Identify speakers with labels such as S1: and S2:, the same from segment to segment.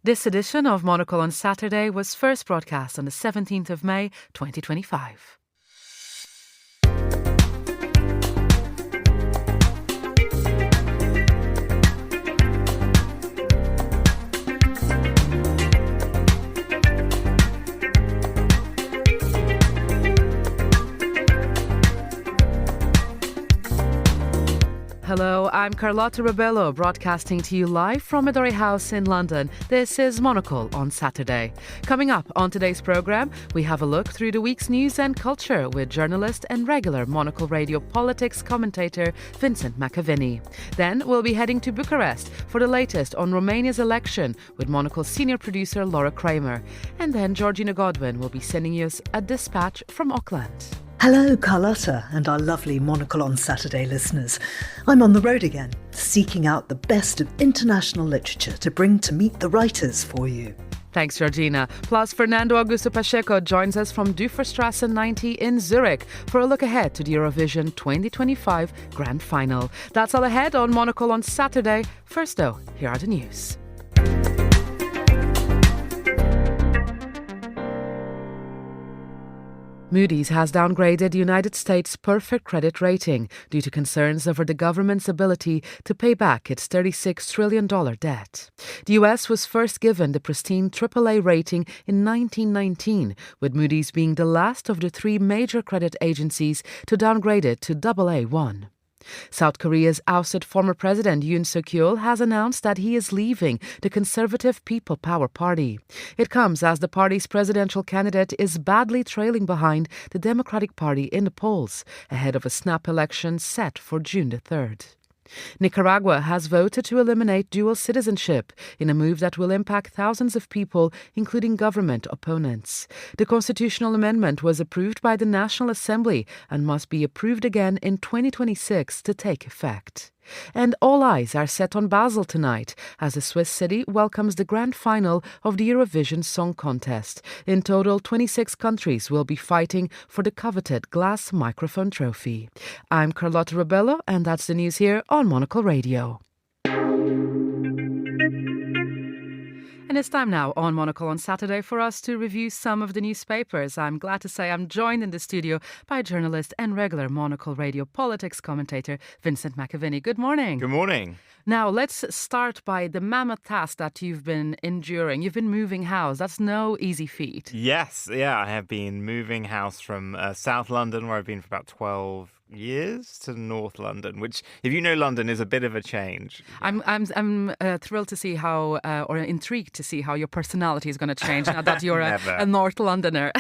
S1: This edition of Monocle on Saturday was first broadcast on the 17th of May, 2025. Hello, I'm Carlota Rebelo, broadcasting to you live from Midori House in London. This is Monocle on Saturday. Coming up on today's programme, we have a look through the week's news and culture with journalist and regular Monocle Radio politics commentator Vincent McAviney. Then we'll be heading to Bucharest for the latest on Romania's election with Monocle senior producer Laura Kramer. And then Georgina Godwin will be sending us a dispatch from Auckland.
S2: Hello, Carlota and our lovely Monocle on Saturday listeners. I'm on the road again, seeking out the best of international literature to bring to meet the writers for you.
S1: Thanks, Georgina. Plus, Fernando Augusto Pacheco joins us from Duferstrasse 90 in Zurich for a look ahead to the Eurovision 2025 Grand Final. That's all ahead on Monocle on Saturday. First, though, here are the news. Moody's has downgraded the United States' perfect credit rating due to concerns over the government's ability to pay back its $36 trillion debt. The US was first given the pristine AAA rating in 1919, with Moody's being the last of the three major credit agencies to downgrade it to AA1. South Korea's ousted former president Yoon Suk-yeol has announced that he is leaving the Conservative People Power Party. It comes as the party's presidential candidate is badly trailing behind the Democratic Party in the polls, ahead of a snap election set for June the 3rd. Nicaragua has voted to eliminate dual citizenship in a move that will impact thousands of people, including government opponents. The constitutional amendment was approved by the National Assembly and must be approved again in 2026 to take effect. And all eyes are set on Basel tonight as the Swiss city welcomes the grand final of the Eurovision Song Contest. In total, 26 countries will be fighting for the coveted glass microphone trophy. I'm Carlota Rebelo, and that's the news here on Monocle Radio. And it's time now on Monocle on Saturday for us to review some of the newspapers. I'm glad to say I'm joined in the studio by journalist and regular Monocle Radio politics commentator Vincent McAviney. Good morning.
S3: Good morning.
S1: Now, let's start by the mammoth task that you've been enduring. You've been moving house. That's no easy feat.
S3: Yes, I have been moving house from South London, where I've been for about 12 years, to North London, which, if you know London, is a bit of a change.
S1: I'm thrilled to see how, or intrigued to see how your personality is going to change now that you're a North Londoner.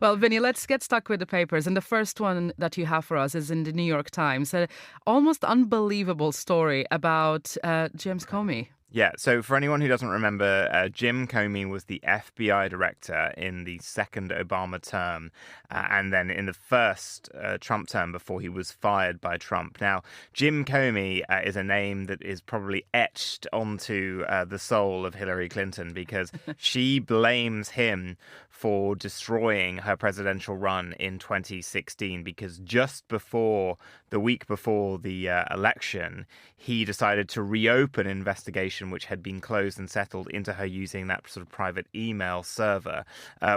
S1: Well, Vinny, let's get stuck with the papers. And the first one that you have for us is in the New York Times. An almost unbelievable story about James Comey.
S3: Yeah, so for anyone who doesn't remember, Jim Comey was the FBI director in the second Obama term and then in the first Trump term before he was fired by Trump. Now, Jim Comey is a name that is probably etched onto the soul of Hillary Clinton because she blames him for destroying her presidential run in 2016 because just before, the week before the election, he decided to reopen an investigation which had been closed and settled into her using that sort of private email server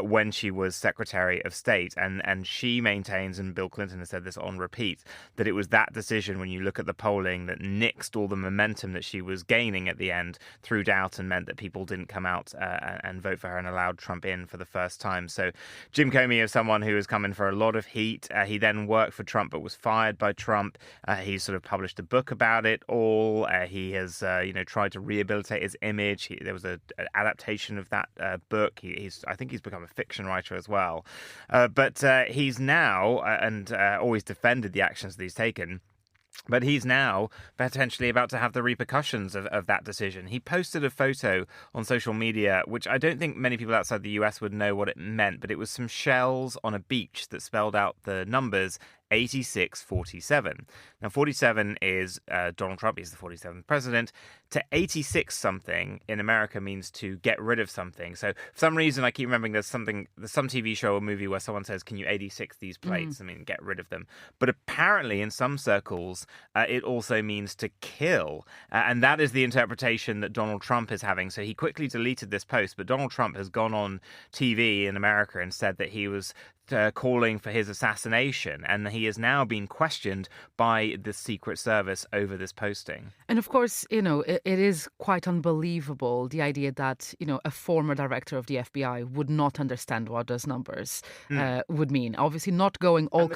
S3: when she was Secretary of State. And she maintains, and Bill Clinton has said this on repeat, that it was that decision, when you look at the polling, that nixed all the momentum that she was gaining at the end, threw doubt and meant that people didn't come out and vote for her and allowed Trump in for the first time. So Jim Comey is someone who has come in for a lot of heat. He then worked for Trump but was fired by Trump. He sort of published a book about it all. He has tried to rehabilitate his image. There was an adaptation of that book. I think he's become a fiction writer as well. But he's now, and always defended the actions that he's taken, but he's now potentially about to have the repercussions of that decision. He posted a photo on social media, which I don't think many people outside the US would know what it meant, but it was some shells on a beach that spelled out the numbers 86-47. Now, 47 is Donald Trump. He's the 47th president. To 86-something in America means to get rid of something. So for some reason, I keep remembering there's some TV show or movie where someone says, can you 86 these plates? I mean, get rid of them. But apparently in some circles, it also means to kill. And that is the interpretation that Donald Trump is having. So he quickly deleted this post. But Donald Trump has gone on TV in America and said that he was calling for his assassination, and he is now being questioned by the Secret Service over this posting.
S1: And of course, it is quite unbelievable, the idea that, a former director of the FBI would not understand what those numbers would mean. Obviously not going all...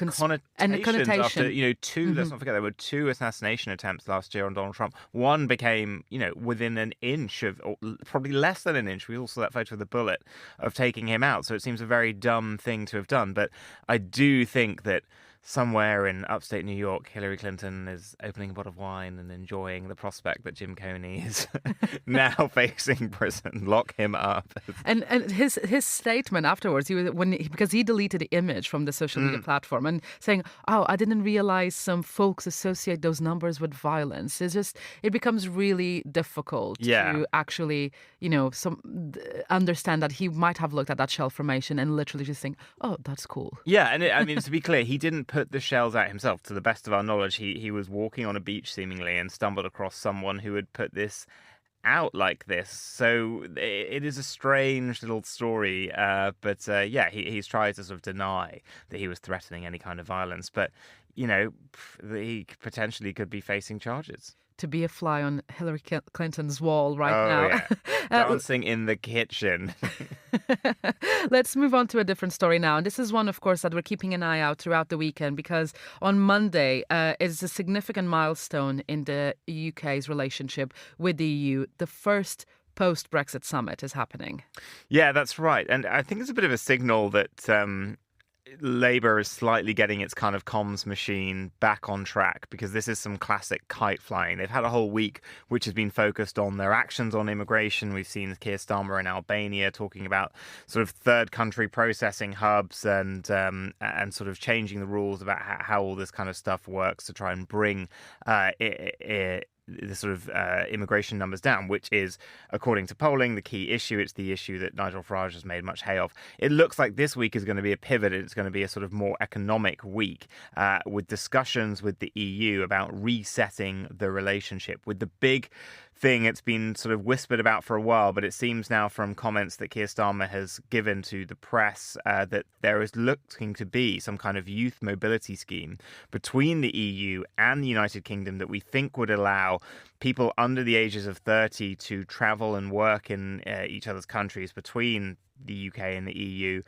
S3: And the connotation. After, two, let's not forget, there were 2 assassination attempts last year on Donald Trump. One became, within an inch of, or probably less than an inch, we all saw that photo of the bullet, of taking him out. So it seems a very dumb thing to have done. But I do think that somewhere in upstate New York, Hillary Clinton is opening a bottle of wine and enjoying the prospect that Jim Comey is now facing prison. Lock him up.
S1: And his statement afterwards, because he deleted the image from the social media platform and saying, "Oh, I didn't realize some folks associate those numbers with violence." It becomes really difficult to actually, understand that he might have looked at that shell formation and literally just think, "Oh, that's cool."
S3: Yeah, and to be clear, he didn't put the shells out himself. To the best of our knowledge, he was walking on a beach seemingly and stumbled across someone who had put this out like this. So it is a strange little story. But he's tried to sort of deny that he was threatening any kind of violence. But, he potentially could be facing charges.
S1: To be a fly on Hillary Clinton's wall now.
S3: Yeah. Dancing in the kitchen.
S1: Let's move on to a different story now. And this is one, of course, that we're keeping an eye out throughout the weekend, because on Monday is a significant milestone in the UK's relationship with the EU. The first post-Brexit summit is happening. Yeah,
S3: that's right. And I think it's a bit of a signal that... Labour is slightly getting its kind of comms machine back on track, because this is some classic kite flying. They've had a whole week which has been focused on their actions on immigration. We've seen Keir Starmer in Albania talking about sort of third country processing hubs and sort of changing the rules about how all this kind of stuff works to try and bring the sort of immigration numbers down, which is, according to polling, the key issue. It's the issue that Nigel Farage has made much hay of. It looks like this week is going to be a pivot. It's going to be a sort of more economic week with discussions with the EU about resetting the relationship, with the big thing it's been sort of whispered about for a while, but it seems now from comments that Keir Starmer has given to the press that there is looking to be some kind of youth mobility scheme between the EU and the United Kingdom that we think would allow people under the ages of 30 to travel and work in each other's countries between the UK and the EU,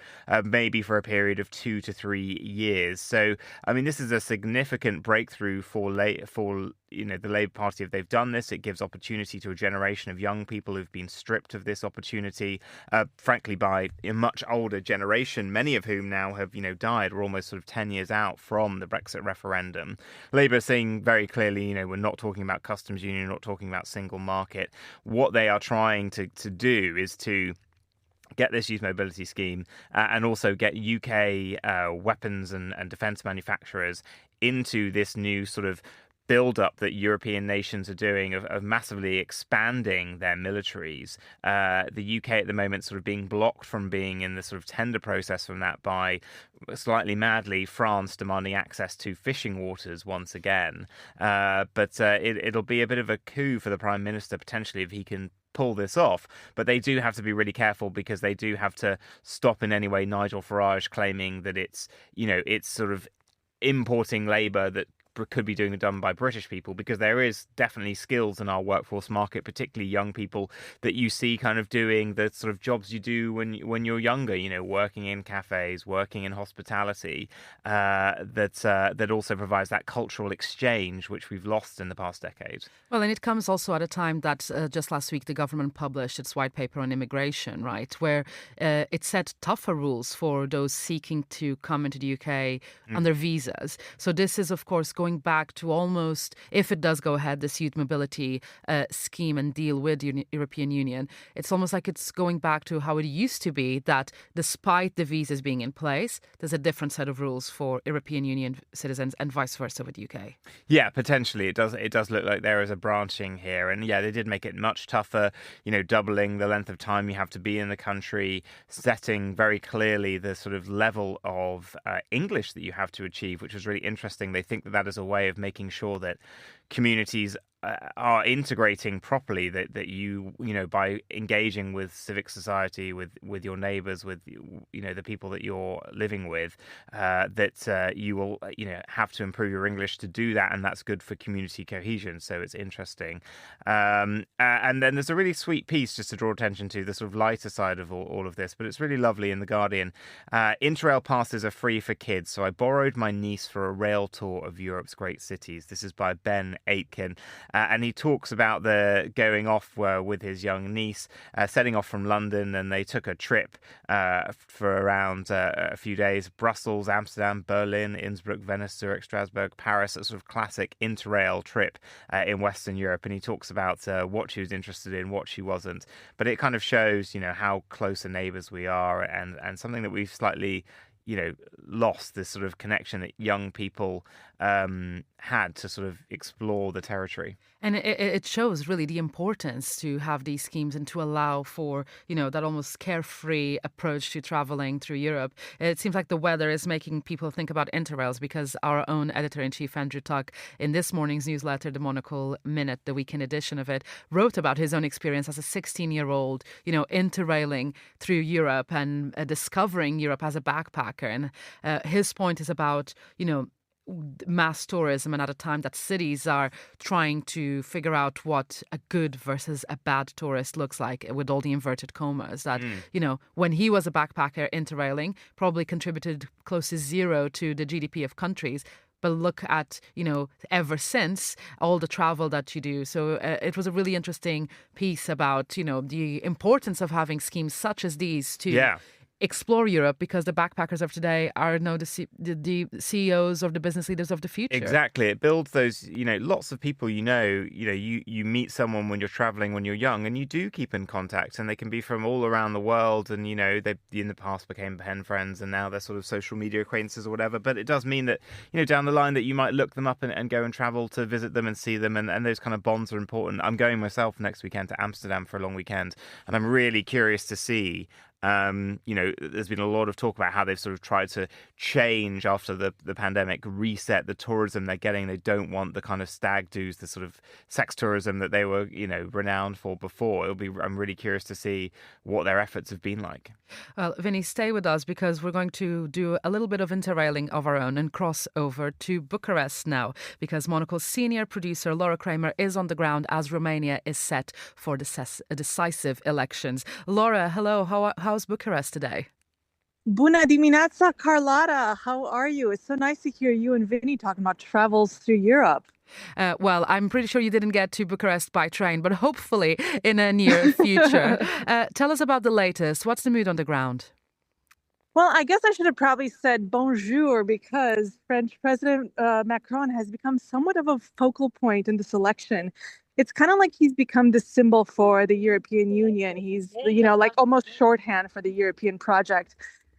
S3: maybe for a period of 2 to 3 years. So, I mean, this is a significant breakthrough for the Labour Party. If they've done this, it gives opportunity to a generation of young people who've been stripped of this opportunity, frankly, by a much older generation, many of whom now have, died. We're almost sort of 10 years out from the Brexit referendum. Labour are saying very clearly, we're not talking about customs union, not talking about single market. What they are trying to do is to get this youth mobility scheme and also get UK weapons and defence manufacturers into this new sort of build-up that European nations are doing of massively expanding their militaries. The UK at the moment sort of being blocked from being in the sort of tender process from that by, slightly madly, France demanding access to fishing waters once again. But it'll be a bit of a coup for the Prime Minister, potentially, if he can pull this off. But they do have to be really careful, because they do have to stop in any way Nigel Farage claiming that it's sort of importing labour that could be done by British people, because there is definitely skills in our workforce market, particularly young people, that you see kind of doing the sort of jobs you do when you're younger, working in cafes, working in hospitality, that also provides that cultural exchange which we've lost in the past decade.
S1: Well, and it comes also at a time that just last week the government published its white paper on immigration, right, where it set tougher rules for those seeking to come into the UK under visas. So this is, of course, going back to almost, if it does go ahead, this youth mobility scheme and deal with the European Union, it's almost like it's going back to how it used to be, that despite the visas being in place, there's a different set of rules for European Union citizens and vice versa with the UK.
S3: Yeah, potentially. It does look like there is a branching here. And yeah, they did make it much tougher, doubling the length of time you have to be in the country, setting very clearly the sort of level of English that you have to achieve, which was really interesting. They think that is a way of making sure that communities are integrating properly, that you by engaging with civic society, with your neighbors, with the people that you're living with, that you will have to improve your English to do that, and that's good for community cohesion. So it's interesting. And then there's a really sweet piece just to draw attention to the sort of lighter side of all of this, but it's really lovely in The Guardian. Interrail passes are free for kids, so I borrowed my niece for a rail tour of Europe's great cities. This is by Ben Aitken. And he talks about the going off with his young niece, setting off from London, and they took a trip for around a few days. Brussels, Amsterdam, Berlin, Innsbruck, Venice, Zurich, Strasbourg, Paris, a sort of classic interrail trip in Western Europe. And he talks about what she was interested in, what she wasn't. But it kind of shows, how close neighbours we are, and something that we've slightly lost, this sort of connection that young people had to sort of explore the territory.
S1: And it shows really the importance to have these schemes and to allow for, that almost carefree approach to traveling through Europe. It seems like the weather is making people think about interrails, because our own editor-in-chief, Andrew Tuck, in this morning's newsletter, the Monocle Minute, the weekend edition of it, wrote about his own experience as a 16-year-old, interrailing through Europe and discovering Europe as a backpacker. And his point is about, mass tourism, and at a time that cities are trying to figure out what a good versus a bad tourist looks like, with all the inverted commas, that, when he was a backpacker, interrailing probably contributed close to zero to the GDP of countries. But look at, ever since, all the travel that you do. So it was a really interesting piece about, the importance of having schemes such as these to explore Europe, because the backpackers of today are now the CEOs or the business leaders of the future.
S3: Exactly. It builds those, lots of people, you meet someone when you're traveling when you're young, and you do keep in contact, and they can be from all around the world, and, they in the past became pen friends, and now they're sort of social media acquaintances or whatever. But it does mean that, down the line that you might look them up and go and travel to visit them and see them, and those kind of bonds are important. I'm going myself next weekend to Amsterdam for a long weekend, and I'm really curious to see there's been a lot of talk about how they've sort of tried to change after the pandemic, reset the tourism they're getting. They don't want the kind of stag do's, the sort of sex tourism that they were, renowned for before. I'm really curious to see what their efforts have been like.
S1: Well, Vinny, stay with us, because we're going to do a little bit of interrailing of our own and cross over to Bucharest now, because Monocle's senior producer Laura Kramer is on the ground as Romania is set for decisive elections. Laura, hello. How's Bucharest today?
S4: Bună dimineața, Carlota. How are you? It's so nice to hear you and Vinny talking about travels through Europe.
S1: Well, I'm pretty sure you didn't get to Bucharest by train, but hopefully in a near future. Tell us about the latest. What's the mood on the ground?
S4: Well, I guess I should have probably said bonjour, because French President Macron has become somewhat of a focal point in this election. It's kind of like he's become the symbol for the European Union. He's, like almost shorthand for the European project.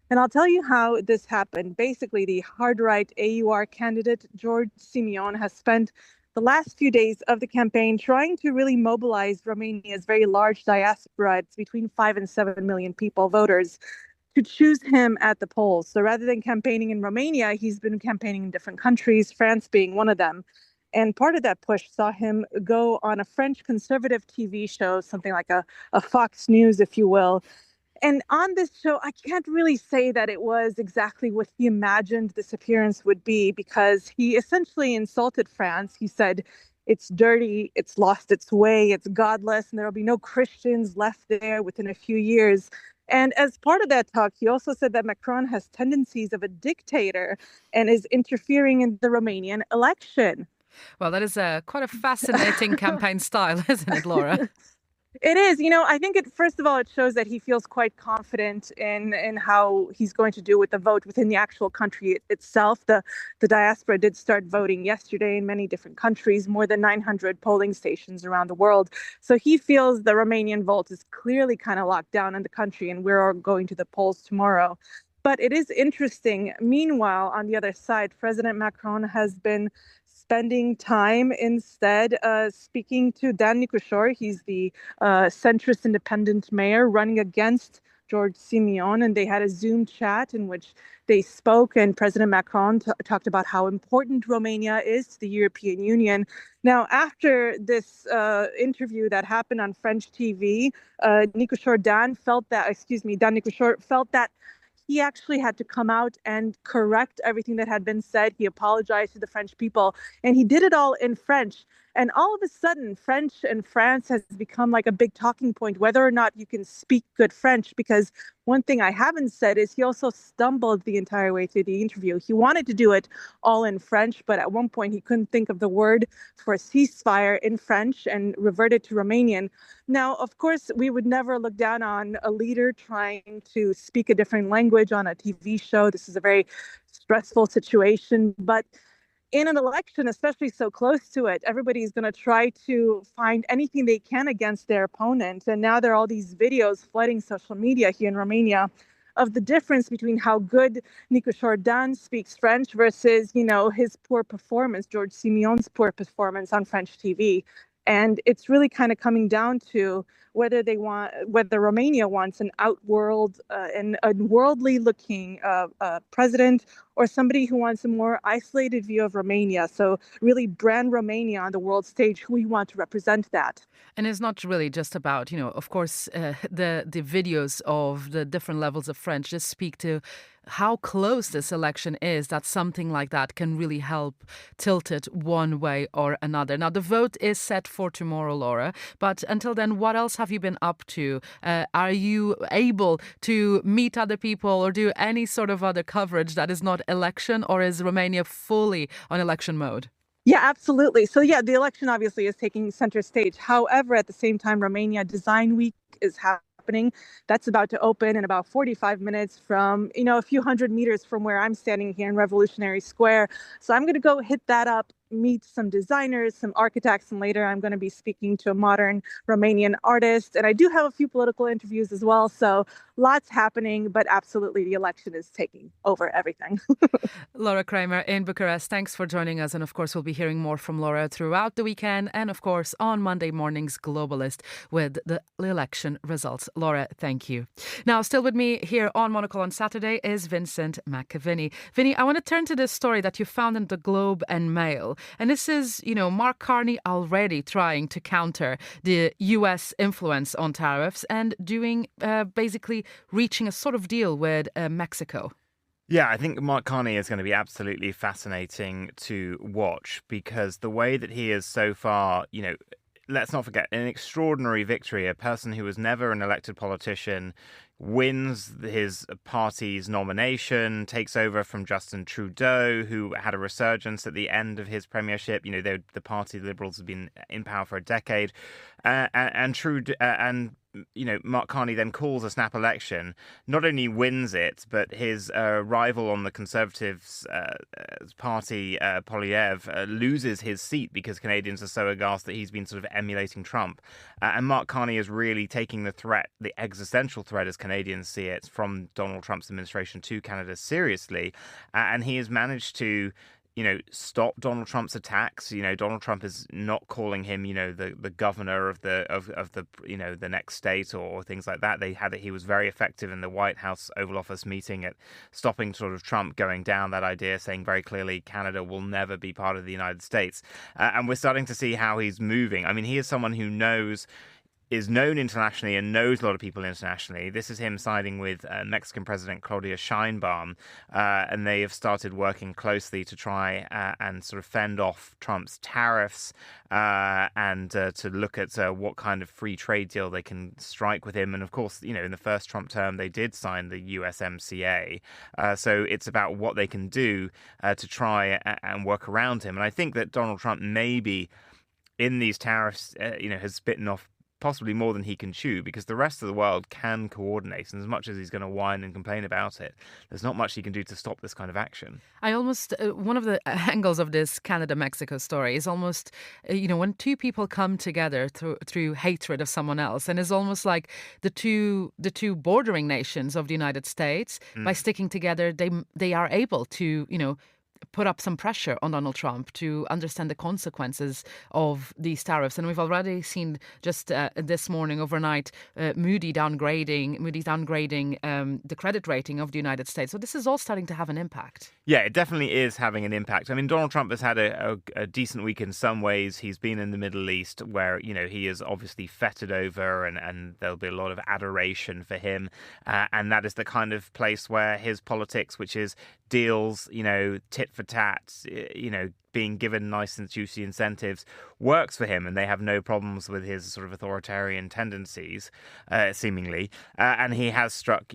S4: And I'll tell you how this happened. Basically, the hard-right AUR candidate, George Simeon, has spent the last few days of the campaign trying to really mobilize Romania's very large diaspora. It's between 5 and 7 million people, voters, to choose him at the polls. So rather than campaigning in Romania, he's been campaigning in different countries, France being one of them. And part of that push saw him go on a French conservative TV show, something like a Fox News, if you will. And on this show, I can't really say that it was exactly what he imagined this appearance would be, because he essentially insulted France. He said it's dirty, it's lost its way, it's godless, and there will be no Christians left there within a few years. And as part of that talk, he also said that Macron has tendencies of a dictator and is interfering in the Romanian election.
S1: Well, that is quite a fascinating campaign style, isn't it, Laura?
S4: It is. I think first of all, it shows that he feels quite confident in how he's going to do with the vote within the actual country itself. The diaspora did start voting yesterday in many different countries, more than 900 polling stations around the world. So he feels the Romanian vote is clearly kind of locked down in the country, and we're going to the polls tomorrow. But it is interesting. Meanwhile, on the other side, President Macron has been spending time instead speaking to Dan Nikushor. He's the centrist independent mayor running against George Simeon, and they had a Zoom chat in which they spoke, and President Macron talked about how important Romania is to the European Union. Now, after this interview that happened on French TV, Dan Nikushor felt that he actually had to come out and correct everything that had been said. He apologized to the French people, and he did it all in French. And all of a sudden, French and France has become like a big talking point, whether or not you can speak good French. Because one thing I haven't said is he also stumbled the entire way through the interview. He wanted to do it all in French, but at one point he couldn't think of the word for ceasefire in French and reverted to Romanian. Now, of course, we would never look down on a leader trying to speak a different language on a TV show. This is a very stressful situation, but in an election, especially so close to it, everybody's going to try to find anything they can against their opponent. And now there are all these videos flooding social media here in Romania of the difference between how good Nicușor Dan speaks French versus, his poor performance, George Simeon's poor performance on French TV. And it's really kind of coming down to whether Romania wants an outworld and a worldly looking president, or somebody who wants a more isolated view of Romania. So really brand Romania on the world stage, who we want to represent that.
S1: And it's not really just about, of course, the videos of the different levels of French just speak to how close this election is, that something like that can really help tilt it one way or another. Now, the vote is set for tomorrow, Laura. But until then, what else have you been up to? Are you able to meet other people or do any sort of other coverage that is not election, or is Romania fully on election mode?
S4: Yeah, absolutely. So yeah, the election obviously is taking center stage. However, at the same time, Romania Design Week is happening. That's about to open in about 45 minutes from, a few hundred meters from where I'm standing here in Revolutionary Square. So I'm going to go hit that up, meet some designers, some architects, and later I'm going to be speaking to a modern Romanian artist. And I do have a few political interviews as well. So lots happening, but absolutely the election is taking over everything.
S1: Laura Kramer in Bucharest, thanks for joining us. And of course, we'll be hearing more from Laura throughout the weekend. And of course, on Monday morning's Globalist with the election results. Laura, thank you. Now, still with me here on Monocle on Saturday is Vincent McAviney. Vinny, I want to turn to this story that you found in the Globe and Mail. And this is, Mark Carney already trying to counter the US influence on tariffs and doing basically reaching a sort of deal with Mexico.
S3: Yeah, I think Mark Carney is going to be absolutely fascinating to watch, because the way that he is so far, let's not forget, an extraordinary victory. A person who was never an elected politician wins his party's nomination, takes over from Justin Trudeau, who had a resurgence at the end of his premiership. The party Liberals have been in power for a decade, and Trudeau and Mark Carney then calls a snap election, not only wins it, but his rival on the Conservatives party, Poilievre, loses his seat because Canadians are so aghast that he's been sort of emulating Trump. And Mark Carney is really taking the threat, the existential threat as Canadians see it, from Donald Trump's administration to Canada seriously. And he has managed to stop Donald Trump's attacks. Donald Trump is not calling him, the governor of the next state or things like that. He was very effective in the White House Oval Office meeting at stopping sort of Trump going down that idea, saying very clearly Canada will never be part of the United States. And we're starting to see how he's moving. I mean, he is someone who is known internationally and knows a lot of people internationally. This is him siding with Mexican President Claudia Sheinbaum, and they have started working closely to try and sort of fend off Trump's tariffs and to look at what kind of free trade deal they can strike with him. And of course, in the first Trump term, they did sign the USMCA. So it's about what they can do to try and work around him. And I think that Donald Trump maybe in these tariffs, has bitten off possibly more than he can chew, because the rest of the world can coordinate. And as much as he's going to whine and complain about it, there's not much he can do to stop this kind of action.
S1: I almost, one of the angles of this Canada-Mexico story is almost, when two people come together through hatred of someone else, and it's almost like the two bordering nations of the United States, by sticking together, they are able to, put up some pressure on Donald Trump to understand the consequences of these tariffs. And we've already seen just this morning, overnight, Moody's downgrading the credit rating of the United States. So this is all starting to have an impact.
S3: Yeah, it definitely is having an impact. I mean, Donald Trump has had a decent week in some ways. He's been in the Middle East where, he is obviously fettered over, and there'll be a lot of adoration for him. And that is the kind of place where his politics, which is deals, tit for tat, being given nice and juicy incentives, works for him, and they have no problems with his sort of authoritarian tendencies, seemingly. And he has struck,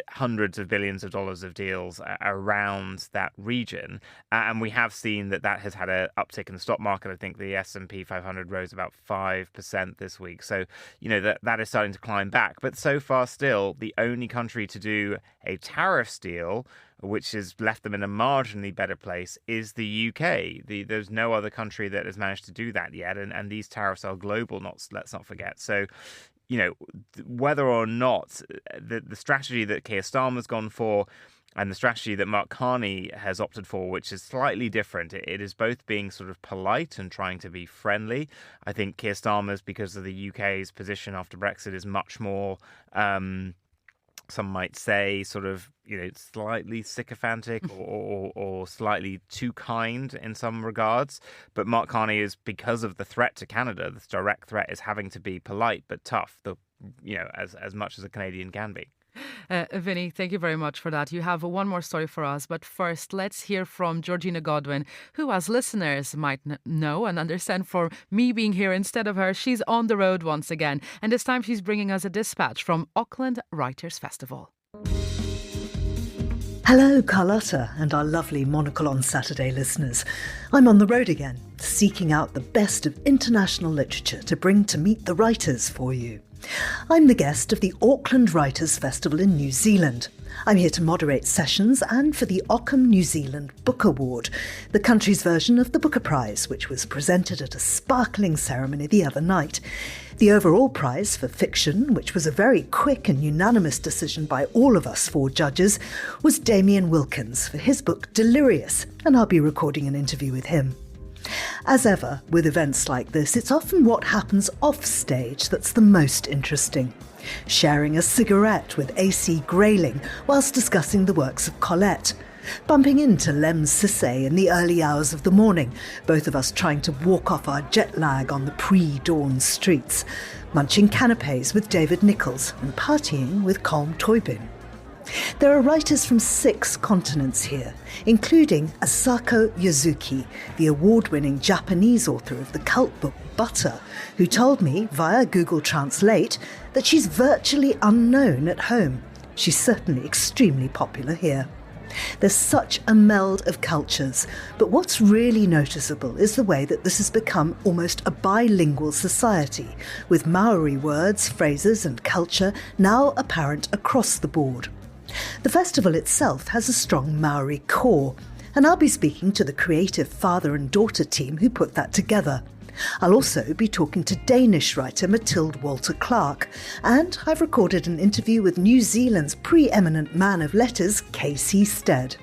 S3: hundreds of billions of dollars of deals around that region. And we have seen that has had an uptick in the stock market. I think the S&P 500 rose about 5% this week. So, that is starting to climb back. But so far still, the only country to do a tariff deal, which has left them in a marginally better place, is the UK. There's no other country that has managed to do that yet, and these tariffs are global, let's not forget. So, whether or not the strategy that Keir Starmer's gone for and the strategy that Mark Carney has opted for, which is slightly different, it is both being sort of polite and trying to be friendly. I think Keir Starmer's, because of the UK's position after Brexit, is much more some might say sort of, slightly sycophantic or slightly too kind in some regards. But Mark Carney is, because of the threat to Canada, this direct threat, is having to be polite but tough, as much as a Canadian can be.
S1: Vinny, thank you very much for that. You have one more story for us, but first let's hear from Georgina Godwin, who, as listeners might know and understand, for me being here instead of her, she's on the road once again, and this time she's bringing us a dispatch from Auckland Writers' Festival.
S2: Hello, Carlota and our lovely Monocle on Saturday listeners. I'm on the road again, seeking out the best of international literature to bring to meet the writers for you. I'm the guest of the Auckland Writers' Festival in New Zealand. I'm here to moderate sessions and for the Auckland New Zealand Book Award, the country's version of the Booker Prize, which was presented at a sparkling ceremony the other night. The overall prize for fiction, which was a very quick and unanimous decision by all of us 4 judges, was Damien Wilkins for his book Delirious, and I'll be recording an interview with him. As ever, with events like this, it's often what happens off stage that's the most interesting. Sharing a cigarette with AC Grayling whilst discussing the works of Colette. Bumping into Lem Sissay in the early hours of the morning, both of us trying to walk off our jet lag on the pre-dawn streets. Munching canapes with David Nichols and partying with Colm Toybin. There are writers from 6 continents here, including Asako Yazuki, the award-winning Japanese author of the cult book Butter, who told me via Google Translate that she's virtually unknown at home. She's certainly extremely popular here. There's such a meld of cultures, but what's really noticeable is the way that this has become almost a bilingual society, with Maori words, phrases and culture now apparent across the board. The festival itself has a strong Maori core, and I'll be speaking to the creative father and daughter team who put that together. I'll also be talking to Danish writer Mathilde Walter Clark, and I've recorded an interview with New Zealand's preeminent man of letters, Casey Stead.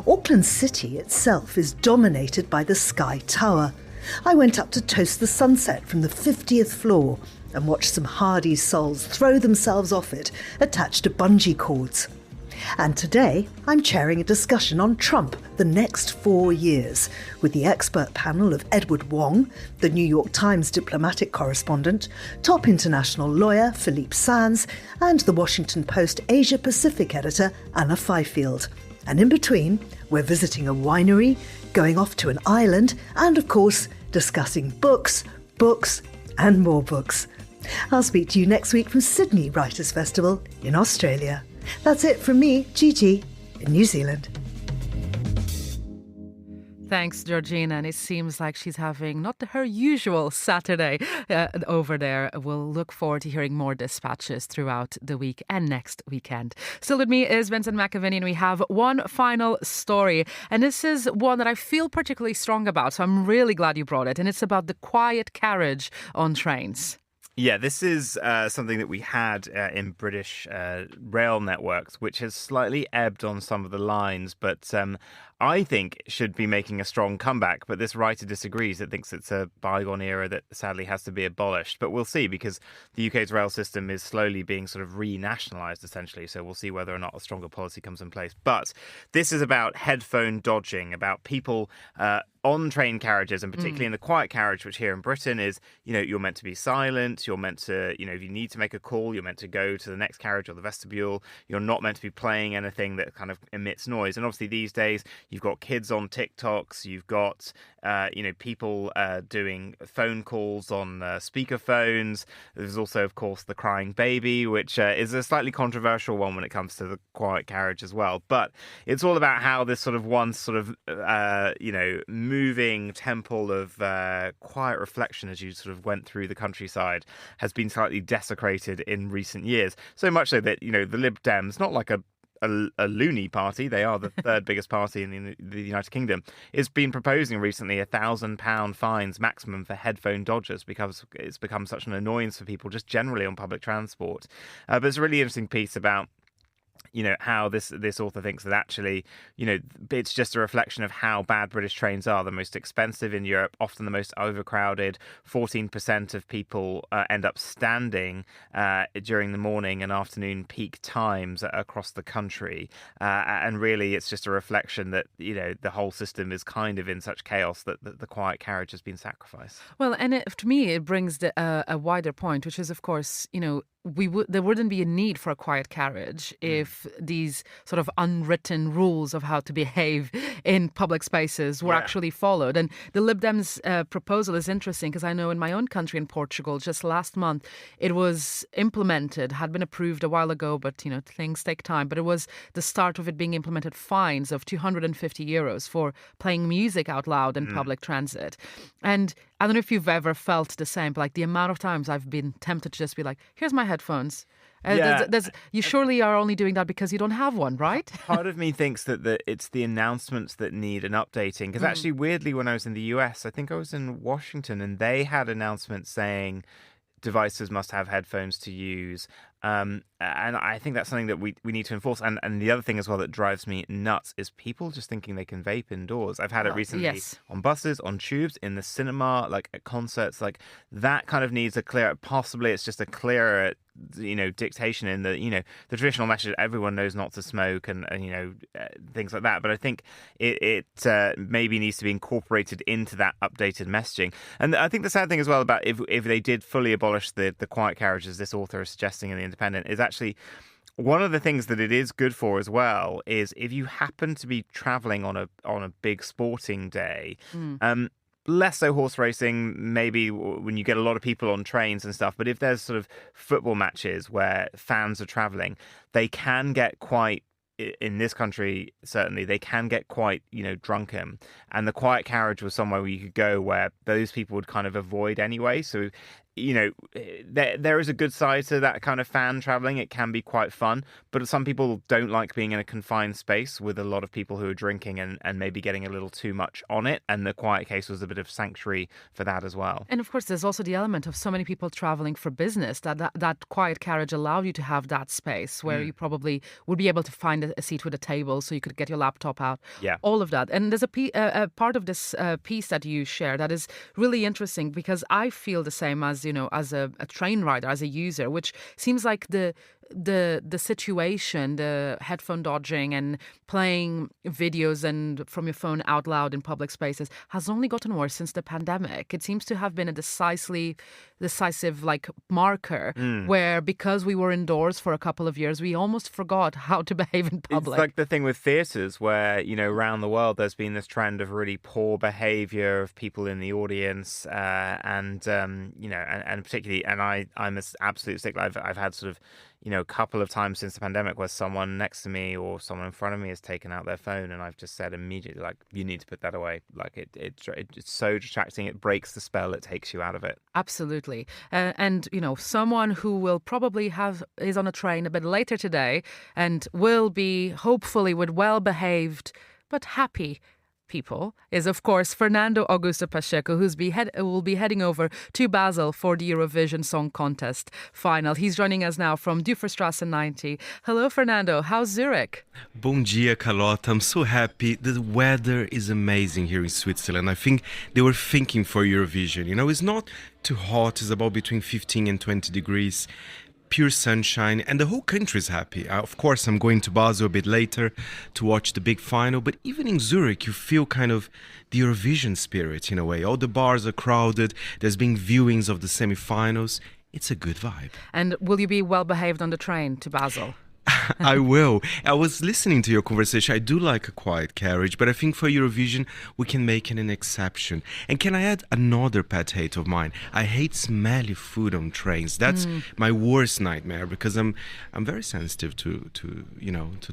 S2: Auckland City itself is dominated by the Sky Tower. I went up to toast the sunset from the 50th floor and watched some hardy souls throw themselves off it, attached to bungee cords. And today, I'm chairing a discussion on Trump the next 4 years, with the expert panel of Edward Wong, the New York Times diplomatic correspondent, top international lawyer Philippe Sands, and the Washington Post Asia-Pacific editor Anna Fifield. And in between, we're visiting a winery, going off to an island, and of course, discussing books, and more books. I'll speak to you next week from Sydney Writers' Festival in Australia. That's it from me, Gigi, in New Zealand.
S1: Thanks, Georgina. And it seems like she's having not her usual Saturday over there. We'll look forward to hearing more dispatches throughout the week and next weekend. Still with me is Vincent McAviney, and we have one final story. And this is one that I feel particularly strong about, so I'm really glad you brought it. And it's about the quiet carriage on trains.
S3: Yeah, this is something that we had in British rail networks, which has slightly ebbed on some of the lines, but I think should be making a strong comeback. But this writer disagrees. It thinks it's a bygone era that sadly has to be abolished. But we'll see, because the UK's rail system is slowly being sort of re-nationalised, essentially. So we'll see whether or not a stronger policy comes in place. But this is about headphone dodging, about people on train carriages, and particularly in the quiet carriage, which here in Britain is, you're meant to be silent. You're meant to, if you need to make a call, you're meant to go to the next carriage or the vestibule. You're not meant to be playing anything that kind of emits noise. And obviously these days, you've got kids on TikToks. You've got, people doing phone calls on speaker phones. There's also, of course, the crying baby, which is a slightly controversial one when it comes to the quiet carriage as well. But it's all about how this sort of once sort of, moving temple of quiet reflection as you sort of went through the countryside has been slightly desecrated in recent years. So much so that, the Lib Dems, not like a loony party, they are the third biggest party in the United Kingdom, has been proposing recently £1,000 fines maximum for headphone dodgers, because it's become such an annoyance for people just generally on public transport. But it's a really interesting piece about how this author thinks that actually, it's just a reflection of how bad British trains are. The most expensive in Europe, often the most overcrowded. 14% of people end up standing during the morning and afternoon peak times across the country. And really, it's just a reflection that, the whole system is kind of in such chaos that the quiet carriage has been sacrificed.
S1: Well, and to me, it brings a wider point, which is, of course, there wouldn't be a need for a quiet carriage if these sort of unwritten rules of how to behave in public spaces were actually followed. And the Lib Dems proposal is interesting, because I know in my own country, in Portugal, just last month, it was implemented, had been approved a while ago, but, things take time. But it was the start of it being implemented, fines of €250 for playing music out loud in public transit. And I don't know if you've ever felt the same, but like the amount of times I've been tempted to just be like, here's my headphones. You surely are only doing that because you don't have one, right?
S3: Part of me thinks that it's the announcements that need an updating. Because actually, weirdly, when I was in the US, I think I was in Washington, and they had announcements saying devices must have headphones to use. And I think that's something that we need to enforce. And the other thing as well that drives me nuts is people just thinking they can vape indoors. I've had it recently on buses, on tubes, in the cinema, like at concerts. Like that kind of needs a clear, possibly it's just a clearer, dictation in the traditional message. Everyone knows not to smoke and things like that. But I think it maybe needs to be incorporated into that updated messaging. And I think the sad thing as well about if they did fully abolish the quiet carriage, as this author is suggesting in The Independent, is actually one of the things that it is good for as well is if you happen to be traveling on a big sporting day, less so horse racing, maybe when you get a lot of people on trains and stuff, but if there's sort of football matches where fans are traveling, they can get quite, in this country certainly, they can get quite drunken, and the quiet carriage was somewhere where you could go where those people would kind of avoid anyway. So there is a good side to that kind of fan traveling. It can be quite fun, but some people don't like being in a confined space with a lot of people who are drinking and maybe getting a little too much on it. And the quiet case was a bit of sanctuary for that as well.
S1: And of course, there's also the element of so many people traveling for business that quiet carriage allowed you to have that space where you probably would be able to find a seat with a table so you could get your laptop out.
S3: Yeah.
S1: All of that. And there's a part of this piece that you share that is really interesting, because I feel the same as as a train rider, as a user, which seems like the situation, the headphone dodging and playing videos and from your phone out loud in public spaces has only gotten worse since the pandemic. It seems to have been a decisive like marker where, because we were indoors for a couple of years, we almost forgot how to behave in public.
S3: It's like the thing with theatres where, around the world there's been this trend of really poor behaviour of people in the audience and particularly, and I'm an absolute stickler. I've had sort of a couple of times since the pandemic where someone next to me or someone in front of me has taken out their phone, and I've just said immediately, like, you need to put that away. Like, it's so distracting. It breaks the spell. It takes you out of it.
S1: Absolutely. And, someone who will probably is on a train a bit later today and will be hopefully with well-behaved but happy people is, of course, Fernando Augusto Pacheco, will be heading over to Basel for the Eurovision Song Contest final. He's joining us now from Duferstrasse 90. Hello, Fernando. How's Zurich?
S5: Bom dia, Carlota. I'm so happy. The weather is amazing here in Switzerland. I think they were thinking for Eurovision. It's not too hot. It's about between 15 and 20 degrees. Pure sunshine, and the whole country is happy. Of course, I'm going to Basel a bit later to watch the big final, but even in Zurich, you feel kind of the Eurovision spirit in a way. All the bars are crowded, there's been viewings of the semi-finals. It's a good vibe.
S1: And will you be well behaved on the train to Basel?
S5: I will. I was listening to your conversation. I do like a quiet carriage, but I think for Eurovision, we can make it an exception. And can I add another pet hate of mine? I hate smelly food on trains. That's my worst nightmare because I'm very sensitive to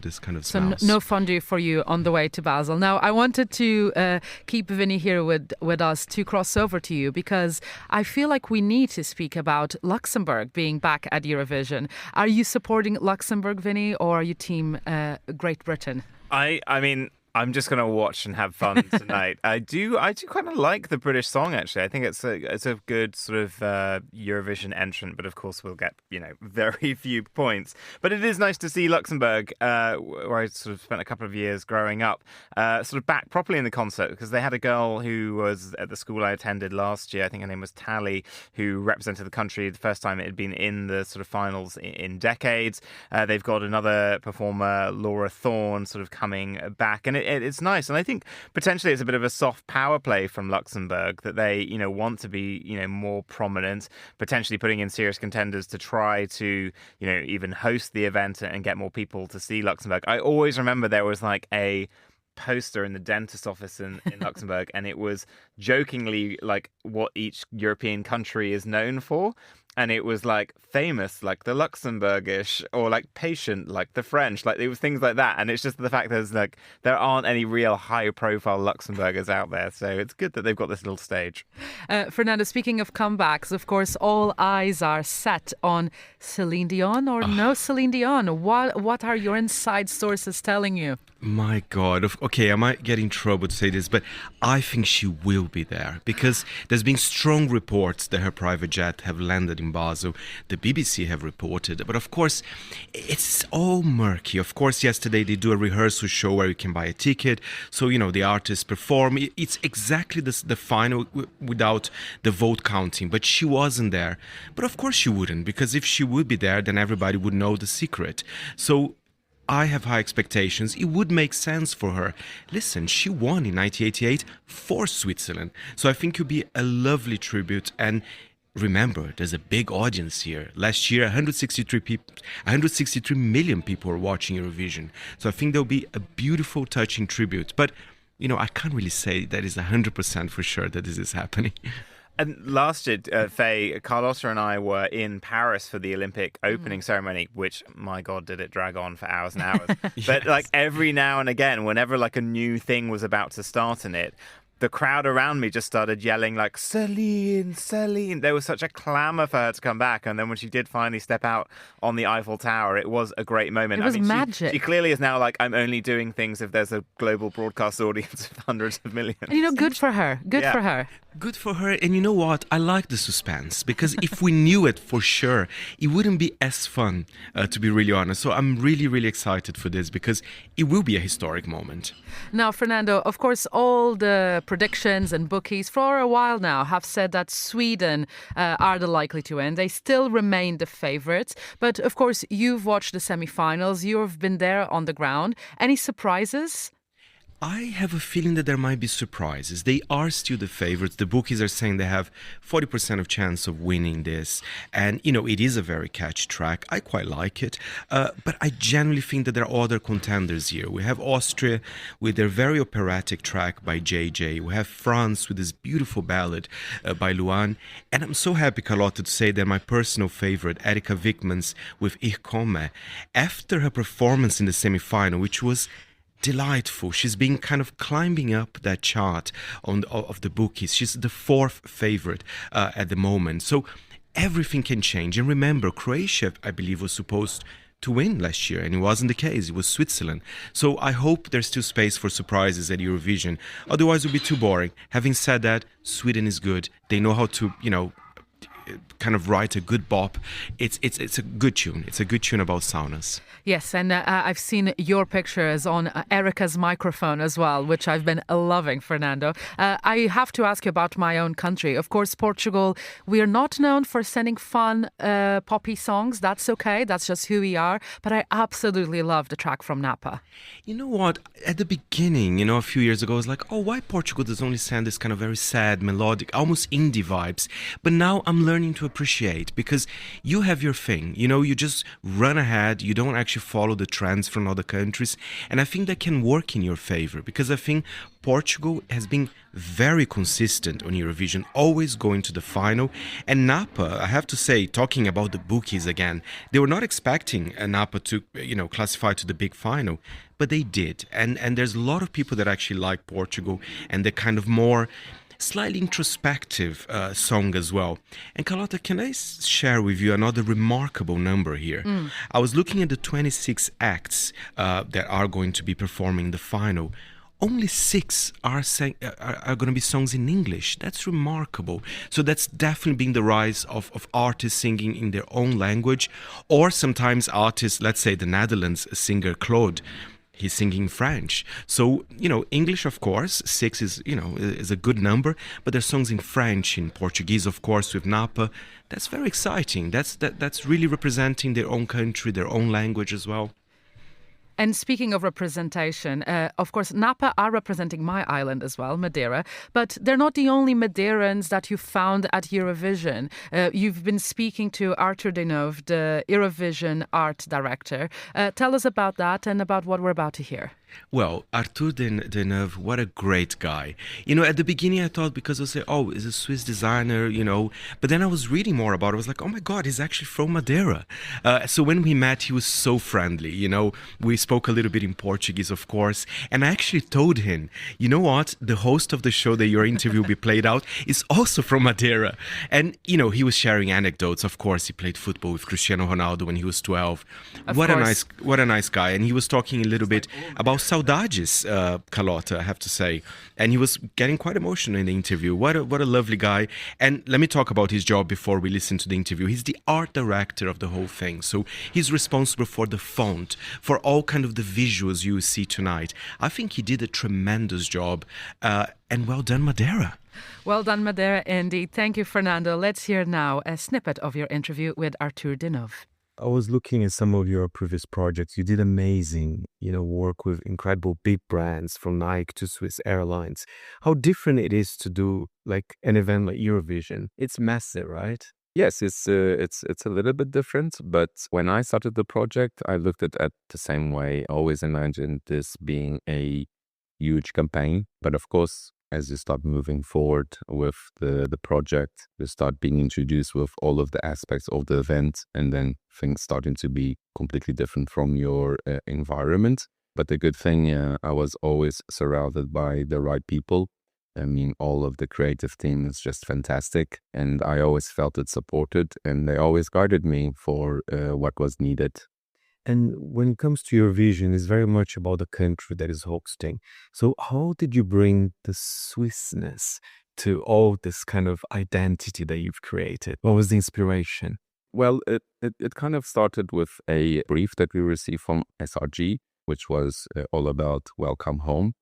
S5: this kind of smells.
S1: So no fondue for you on the way to Basel. Now, I wanted to keep Vinny here with us to cross over to you because I feel like we need to speak about Luxembourg being back at Eurovision. Are you supporting Luxembourg, Vinny, or are you team Great Britain?
S3: I mean, I'm just going to watch and have fun tonight. I do kind of like the British song, actually. I think it's a good sort of Eurovision entrant, but of course we'll get, very few points. But it is nice to see Luxembourg, where I sort of spent a couple of years growing up, sort of back properly in the concert, because they had a girl who was at the school I attended last year. I think her name was Tally, who represented the country the first time it had been in the sort of finals in decades. They've got another performer, Laura Thorne, sort of coming back, and it's nice. And I think potentially it's a bit of a soft power play from Luxembourg that they, want to be, more prominent, potentially putting in serious contenders to try to, even host the event and get more people to see Luxembourg. I always remember there was like a poster in the dentist office in Luxembourg, and it was jokingly like what each European country is known for. And it was like famous, like the Luxembourgish, or like patient, like the French, like it was things like that. And it's just the fact that there aren't any real high-profile Luxembourgers out there, so it's good that they've got this little stage.
S1: Fernando, speaking of comebacks, of course, all eyes are set on Celine Dion or no Celine Dion. What are your inside sources telling you?
S5: My God. Okay, I might get in trouble to say this, but I think she will be there because there's been strong reports that her private jet have landed in Basel. The BBC have reported, but of course, it's all murky. Of course, yesterday they do a rehearsal show where you can buy a ticket. So, the artists perform. It's exactly the final without the vote counting, but she wasn't there. But of course she wouldn't, because if she would be there, then everybody would know the secret. So I have high expectations. It would make sense for her. Listen, she won in 1988 for Switzerland. So I think it would be a lovely tribute. And remember, there's a big audience here. Last year, 163 million people were watching Eurovision. So I think there'll be a beautiful, touching tribute. But, I can't really say that is 100% for sure that this is happening.
S3: And last year, Faye, Carlota and I were in Paris for the Olympic opening ceremony, which, my God, did it drag on for hours and hours.
S5: Yes.
S3: But like every now and again, whenever like a new thing was about to start in it, the crowd around me just started yelling like, Celine, Celine. There was such a clamour for her to come back. And then when she did finally step out on the Eiffel Tower, it was a great moment.
S1: It was magic.
S3: She clearly is now like, I'm only doing things if there's a global broadcast audience of hundreds of millions.
S1: And, good for her. Good for her.
S5: Good for her. And you know what? I like the suspense because if we knew it for sure, it wouldn't be as fun, to be really honest. So I'm really, really excited for this because it will be a historic moment.
S1: Now, Fernando, of course, all the predictions and bookies for a while now have said that Sweden are the likely to win. They still remain the favourites. But, of course, you've watched the semi-finals. You've been there on the ground. Any surprises?
S5: I have a feeling that there might be surprises. They are still the favorites. The bookies are saying they have 40% of chance of winning this. And, it is a very catchy track. I quite like it. But I genuinely think that there are other contenders here. We have Austria with their very operatic track by JJ. We have France with this beautiful ballad by Luan. And I'm so happy, Carlota, to say that my personal favorite, Erika Wickmans with Ich komme, after her performance in the semi-final, which was delightful. She's been kind of climbing up that chart of the bookies. She's the fourth favorite at the moment. So everything can change. And remember, Croatia, I believe, was supposed to win last year, and it wasn't the case. It was Switzerland. So I hope there's still space for surprises at Eurovision. Otherwise, it would be too boring. Having said that, Sweden is good. They know how to, kind of write a good bop. It's a good tune. It's a good tune about saunas.
S1: Yes, and I've seen your pictures on Erica's microphone as well, which I've been loving, Fernando. I have to ask you about my own country. Of course, Portugal, we are not known for sending fun poppy songs. That's okay. That's just who we are. But I absolutely love the track from Napa.
S5: You know what? At the beginning, a few years ago, I was like, oh, why Portugal does only send this kind of very sad, melodic, almost indie vibes? But now I'm learning to appreciate, because you have your thing. You just run ahead. You don't actually follow the trends from other countries. And I think that can work in your favor, because I think Portugal has been very consistent on Eurovision, always going to the final. And Napa, I have to say, talking about the bookies again, they were not expecting Napa to, classify to the big final, but they did. And there's a lot of people that actually like Portugal and the kind of more slightly introspective song as well. And Carlota, can I share with you another remarkable number here? I was looking at the 26 acts that are going to be performing the final. Only 6 are going to be songs in English. That's remarkable. So that's definitely been the rise of artists singing in their own language, or sometimes artists, let's say the Netherlands singer Claude, he's singing French. So, English, of course, 6 is a good number, but there's songs in French, in Portuguese, of course, with Napa. That's very exciting. That's really representing their own country, their own language as well.
S1: And speaking of representation, of course, Napa are representing my island as well, Madeira. But they're not the only Madeirans that you found at Eurovision. You've been speaking to Arthur Deneuve, the Eurovision art director. Tell us about that and about what we're about to hear.
S5: Well, Arthur Deneuve, what a great guy. At the beginning I thought, because I say, oh, he's a Swiss designer, but then I was reading more about it. I was like, oh my God, he's actually from Madeira. So when we met, he was so friendly. We spoke a little bit in Portuguese, of course. And I actually told him, you know what? The host of the show that your interview will be played out is also from Madeira. And, he was sharing anecdotes. Of course, he played football with Cristiano Ronaldo when he was 12. What a nice guy. And he was talking a little bit about saudades, Carlota, I have to say. And he was getting quite emotional in the interview. What a lovely guy. And let me talk about his job before we listen to the interview. He's the art director of the whole thing. So he's responsible for the font, for all kind of the visuals you see tonight. I think he did a tremendous job. And well done, Madeira.
S1: Well done, Madeira, indeed. Thank you, Fernando. Let's hear now a snippet of your interview with Arthur Deneuve.
S6: I was looking at some of your previous projects. You did amazing, work with incredible big brands from Nike to Swiss Airlines. How different it is to do like an event like Eurovision. It's massive, right?
S7: Yes, it's a little bit different, but when I started the project, I looked at it the same way. I always imagined this being a huge campaign, but of course, as you start moving forward with the project, you start being introduced with all of the aspects of the event, and then things starting to be completely different from your environment. But the good thing, I was always surrounded by the right people. I mean, all of the creative team is just fantastic, and I always felt it supported, and they always guided me for what was needed.
S6: And when it comes to your vision, it's very much about the country that is hosting. So how did you bring the Swissness to all this kind of identity that you've created? What was the inspiration?
S7: Well, it kind of started with a brief that we received from SRG, which was all about welcome home.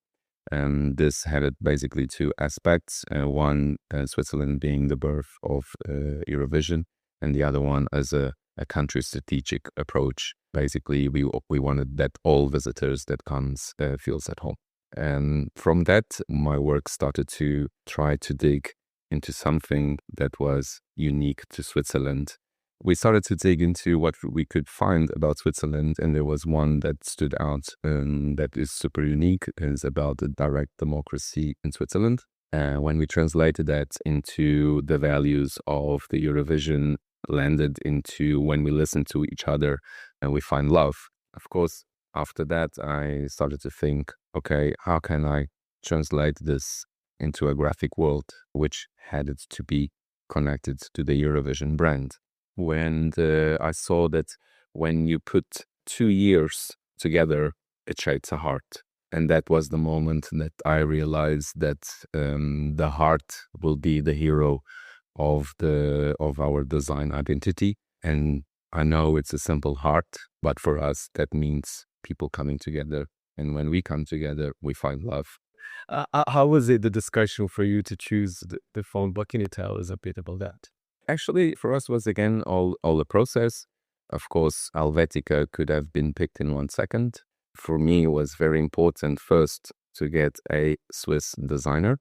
S7: And this had basically 2 aspects. One, Switzerland being the birth of Eurovision, and the other one as a country strategic approach. Basically, we wanted that all visitors that comes feels at home. And from that, my work started to try to dig into something that was unique to Switzerland. We started to dig into what we could find about Switzerland, and there was one that stood out that is super unique, is about the direct democracy in Switzerland. When we translated that into the values of the Eurovision, landed into when we listen to each other and we find love. Of course, after that, I started to think, okay, how can I translate this into a graphic world, which had it to be connected to the Eurovision brand? When I saw that when you put 2 years together, it shapes a heart. And that was the moment that I realized that the heart will be the hero of our design identity. And I know it's a simple heart, but for us, that means people coming together. And when we come together, we find love.
S6: How was it, the discussion for you to choose the phone? What can you tell us a bit about that?
S7: Actually, for us was again all a process. Of course, Helvetica could have been picked in 1 second. For me, it was very important first to get a Swiss designer.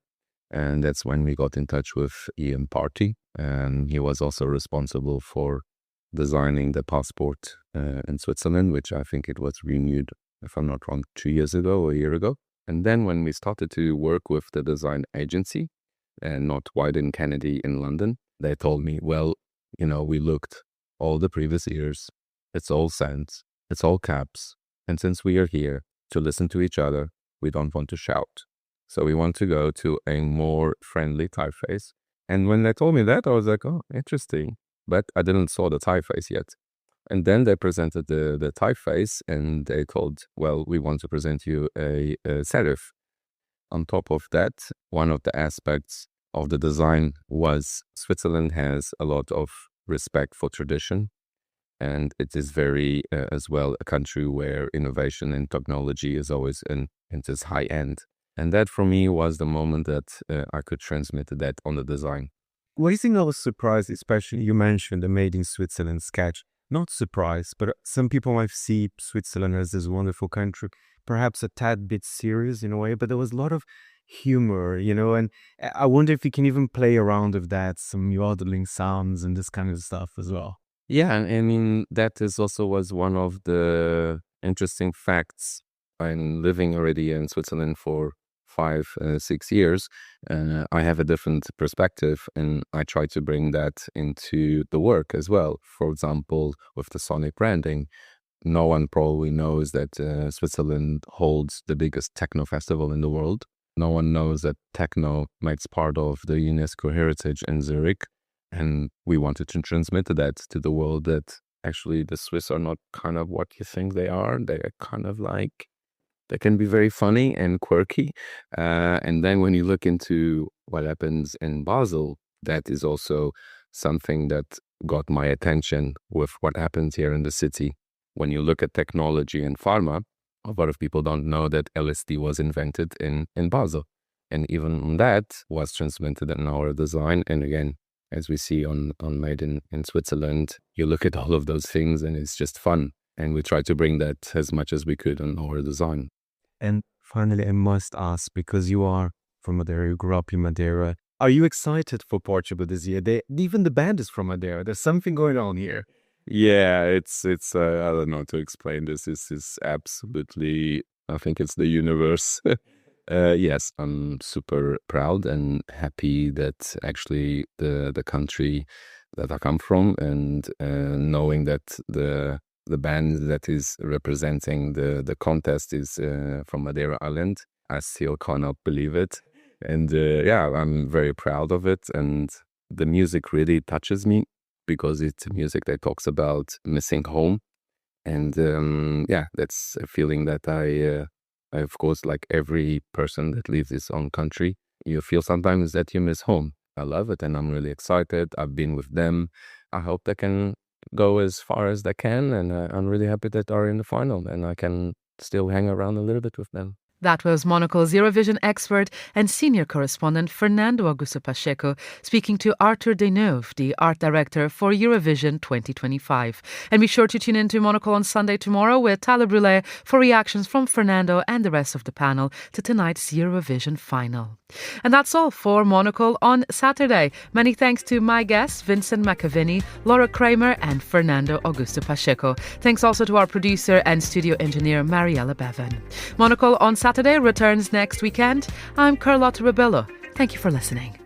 S7: And that's when we got in touch with Ian Party. And he was also responsible for designing the passport in Switzerland, which I think it was renewed, if I'm not wrong, 2 years ago or a year ago. And then when we started to work with the design agency, and not Wyden Kennedy in London, they told me, well, we looked all the previous years. It's all cents. It's all caps. And since we are here to listen to each other, we don't want to shout. So we want to go to a more friendly typeface. And when they told me that, I was like, oh, interesting. But I didn't saw the typeface yet. And then they presented the typeface and they told, well, we want to present you a serif. On top of that, one of the aspects of the design was Switzerland has a lot of respect for tradition. And it is very, as well, a country where innovation and technology is always in this high end. And that for me was the moment that I could transmit that on the design.
S6: What do you think I was surprised, especially you mentioned the Made in Switzerland sketch? Not surprised, but some people might see Switzerland as this wonderful country, perhaps a tad bit serious in a way, but there was a lot of humor, and I wonder if you can even play around with that, some yodeling sounds and this kind of stuff as well.
S7: Yeah, I mean, that is also was one of the interesting facts. I'm living already in Switzerland for 5-6 years. I have a different perspective and I try to bring that into the work as well. For example, with the sonic branding, no one probably knows that Switzerland holds the biggest techno festival in the world. No one knows that techno makes part of the UNESCO heritage in Zurich. And we wanted to transmit that to the world, that actually the Swiss are not kind of what you think they are. They are kind of like, they can be very funny and quirky. And then when you look into what happens in Basel, that is also something that got my attention with what happens here in the city. When you look at technology and pharma, a lot of people don't know that LSD was invented in Basel. And even that was transmitted in our design. And again, as we see on Made in Switzerland, you look at all of those things and it's just fun. And we try to bring that as much as we could on our design.
S6: And finally, I must ask, because you are from Madeira, you grew up in Madeira, are you excited for Portugal this year? Even the band is from Madeira. There's something going on here.
S7: Yeah, it's I don't know how to explain this. This is absolutely, I think it's the universe. Yes, I'm super proud and happy that actually the country that I come from and knowing that the band that is representing the contest is from Madeira Island, I still cannot believe it. And yeah, I'm very proud of it. And the music really touches me because it's music that talks about missing home. And yeah, that's a feeling that I of course, like every person that leaves his own country, you feel sometimes that you miss home. I love it and I'm really excited. I've been with them. I hope they can go as far as they can. And I'm really happy that they're in the final and I can still hang around a little bit with them.
S1: That was Monocle's Eurovision expert and senior correspondent Fernando Augusto Pacheco speaking to Arthur Deneuve, the art director for Eurovision 2025. And be sure to tune in to Monocle on Sunday tomorrow with Tyler Brûlé for reactions from Fernando and the rest of the panel to tonight's Eurovision final. And that's all for Monocle on Saturday. Many thanks to my guests, Vincent McAviney, Laura Kramer and Fernando Augusto Pacheco. Thanks also to our producer and studio engineer, Mariella Bevan. Monocle on Saturday returns next weekend. I'm Carlota Rebelo. Thank you for listening.